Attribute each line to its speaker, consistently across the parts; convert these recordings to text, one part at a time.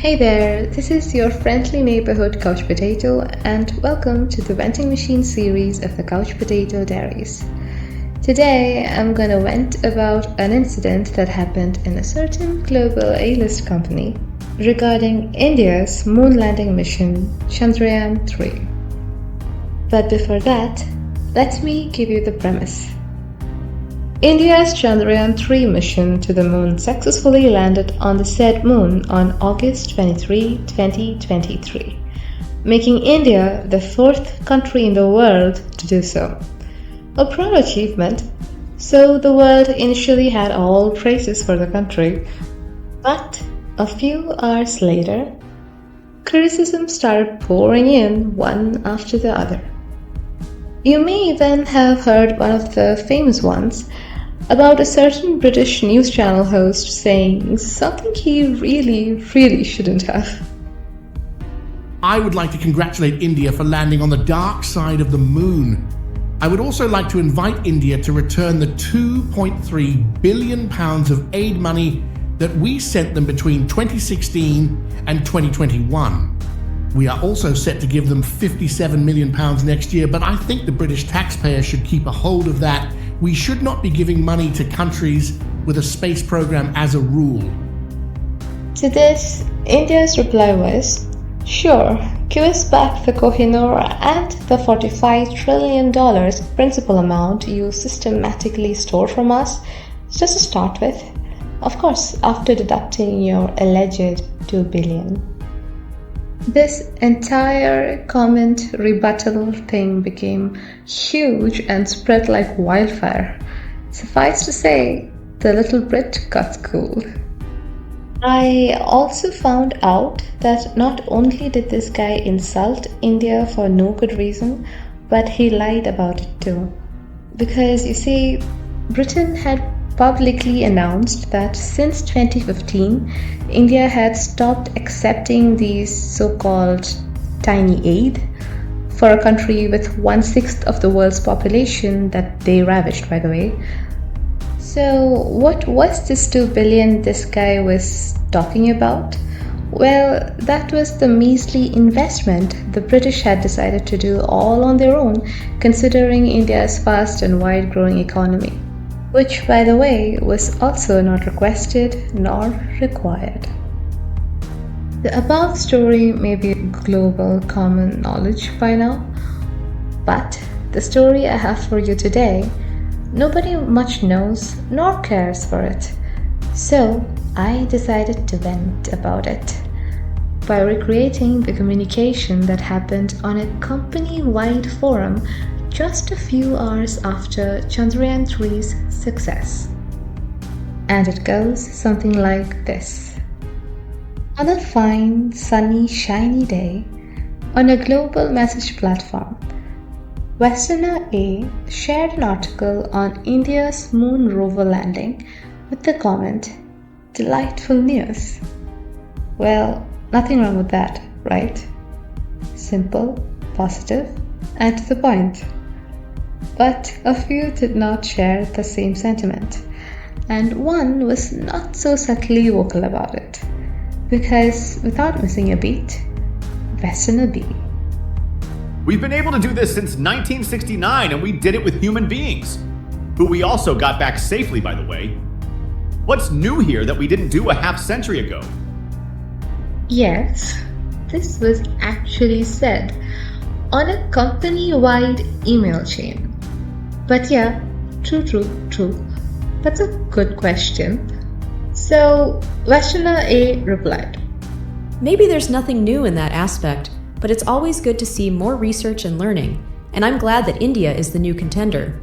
Speaker 1: Hey there, this is your friendly neighborhood Couch Potato, and welcome to the VentingMachine series of the Couch Potato Diaries. Today, I'm gonna vent about an incident that happened in a certain global A-list company regarding India's moon landing mission Chandrayaan 3. But before that, let me give you the premise. India's Chandrayaan 3 mission to the moon successfully landed on the said moon on August 23, 2023, making India the fourth country in the world to do so. A proud achievement, so the world initially had all praises for the country. But a few hours later, criticism started pouring in one after the other. You may even have heard one of the famous ones about a certain British news channel host saying something he really shouldn't have.
Speaker 2: I would like to congratulate India for landing on the dark side of the moon. I would also like to invite India to return the £2.3 billion of aid money that we sent them between 2016 and 2021. We are also set to give them £57 million next year, but I think the British taxpayer should keep a hold of that. We should not be giving money to countries with a space program as a rule.
Speaker 1: To this, India's reply was, sure, give us back the Kohinoor and the $45 trillion principal amount you systematically store from us, just to start with. Of course, after deducting your alleged $2 billion. This entire comment rebuttal thing became huge and spread like wildfire. Suffice to say, the little Brit got schooled. I also found out that not only did this guy insult India for no good reason, but he lied about it too. Because you see, Britain had publicly announced that since 2015, India had stopped accepting these so-called tiny aid for a country with 1/6 of the world's population that they ravaged, by the way. So what was this 2 billion this guy was talking about? Well, that was the measly investment the British had decided to do all on their own, considering India's fast and wide-growing economy, which, by the way, was also not requested nor required. The above story may be global common knowledge by now, but the story I have for you today, nobody much knows nor cares for it. So I decided to vent about it by recreating the communication that happened on a company-wide forum just a few hours after Chandrayaan 3's success. And it goes something like this. On a fine, sunny, shiny day, on a global message platform, Westerner A shared an article on India's moon rover landing with the comment, "Delightful news." Well, nothing wrong with that, right? Simple, positive, and to the point. But a few did not share the same sentiment, and one was not so subtly vocal about it, because without missing a beat, Westerner B.
Speaker 3: We've been able to do this since 1969, and we did it with human beings, who we also got back safely, by the way. What's new here that we didn't do a half century ago?
Speaker 1: Yes, this was actually said on a company-wide email chain. But yeah, true. That's a good question. So, Westerner A replied,
Speaker 4: Maybe there's nothing new in that aspect, but it's always good to see more research and learning, and I'm glad that India is the new contender.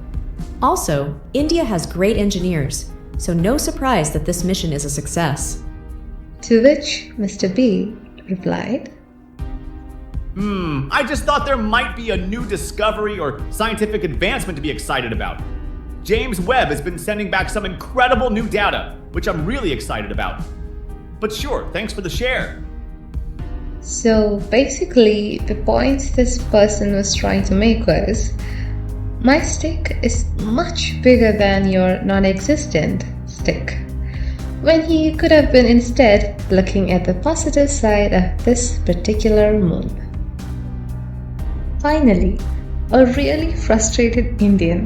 Speaker 4: Also, India has great engineers, so no surprise that this mission is a success.
Speaker 1: To which Mr. B replied,
Speaker 3: I just thought there might be a new discovery or scientific advancement to be excited about. James Webb has been sending back some incredible new data, which I'm really excited about. But sure, thanks for the share.
Speaker 1: So basically, the point this person was trying to make was, my stick is much bigger than your non-existent stick. when he could have been instead looking at the positive side of this particular moon. Finally, a really frustrated Indian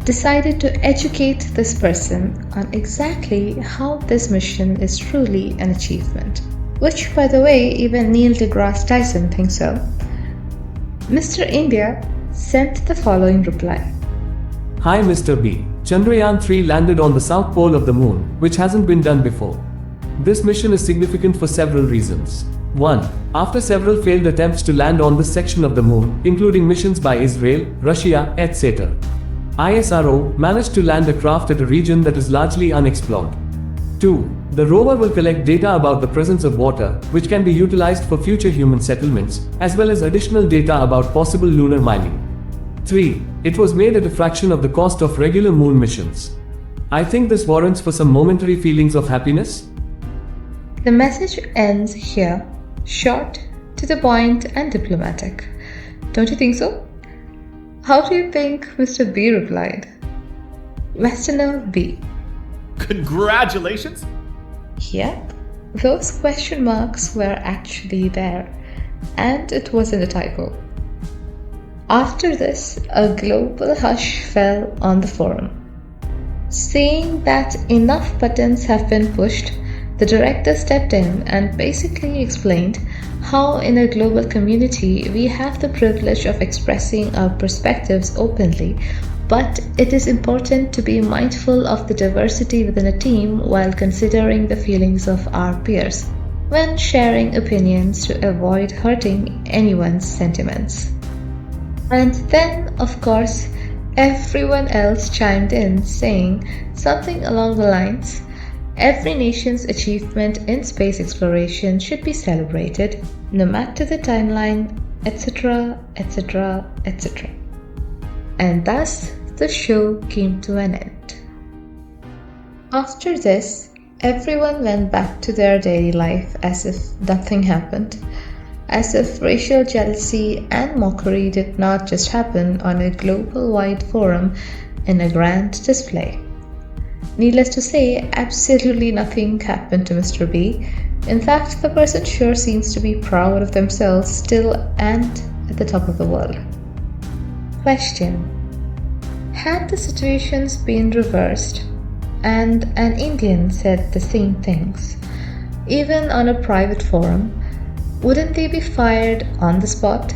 Speaker 1: decided to educate this person on exactly how this mission is truly an achievement, which, by the way, even Neil deGrasse Tyson thinks so. Mr. India sent the following reply.
Speaker 5: Hi Mr. B. Chandrayaan 3 landed on the south pole of the moon, which hasn't been done before. This mission is significant for several reasons. 1. After several failed attempts to land on this section of the moon, including missions by Israel, Russia, etc., ISRO managed to land a craft at a region that is largely unexplored. 2. The rover will collect data about the presence of water, which can be utilized for future human settlements, as well as additional data about possible lunar mining. 3. It was made at a fraction of the cost of regular moon missions. I think this warrants for some momentary feelings of happiness.
Speaker 1: The message ends here, short, to the point, and diplomatic. Don't you think so? How do you think Mr. B replied? Westerner B.
Speaker 3: Congratulations!
Speaker 1: Yep, those question marks were actually there, and it wasn't a typo. After this, a global hush fell on the forum. Seeing that enough buttons have been pushed, the director stepped in and basically explained how in a global community we have the privilege of expressing our perspectives openly, but it is important to be mindful of the diversity within a team while considering the feelings of our peers when sharing opinions to avoid hurting anyone's sentiments. And then, of course, everyone else chimed in saying something along the lines, every nation's achievement in space exploration should be celebrated, no matter the timeline, etc., etc., etc. And thus, the show came to an end. After this, everyone went back to their daily life as if nothing happened, as if racial jealousy and mockery did not just happen on a global-wide forum in a grand display. Needless to say, absolutely nothing happened to Mr. B. In fact, the person sure seems to be proud of themselves still and at the top of the world. Question: had the situations been reversed and an Indian said the same things, even on a private forum, wouldn't they be fired on the spot?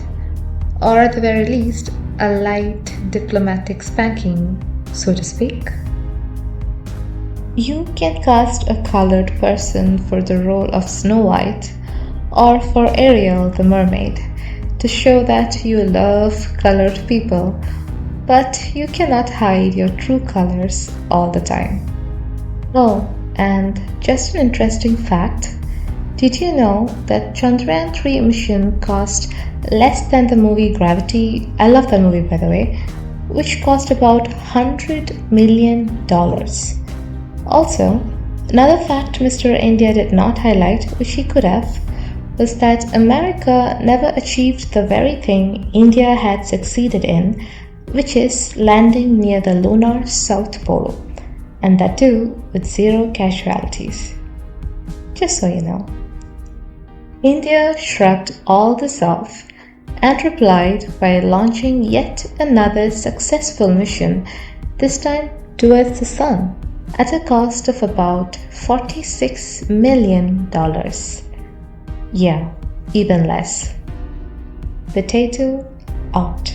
Speaker 1: Or at the very least, a light diplomatic spanking, so to speak? You can cast a colored person for the role of Snow White or for Ariel the mermaid to show that you love colored people, but you cannot hide your true colors all the time. Oh, and just an interesting fact, did you know that Chandrayaan 3 mission cost less than the movie Gravity? I love that movie, by the way, which cost about $100 million. Also, another fact Mr. India did not highlight, which he could have, was that America never achieved the very thing India had succeeded in, which is landing near the lunar South Pole, and that too with 0 casualties. Just so you know. India shrugged all this off and replied by launching yet another successful mission, this time towards the sun, at a cost of about $46 million. Yeah, even less. Potato out.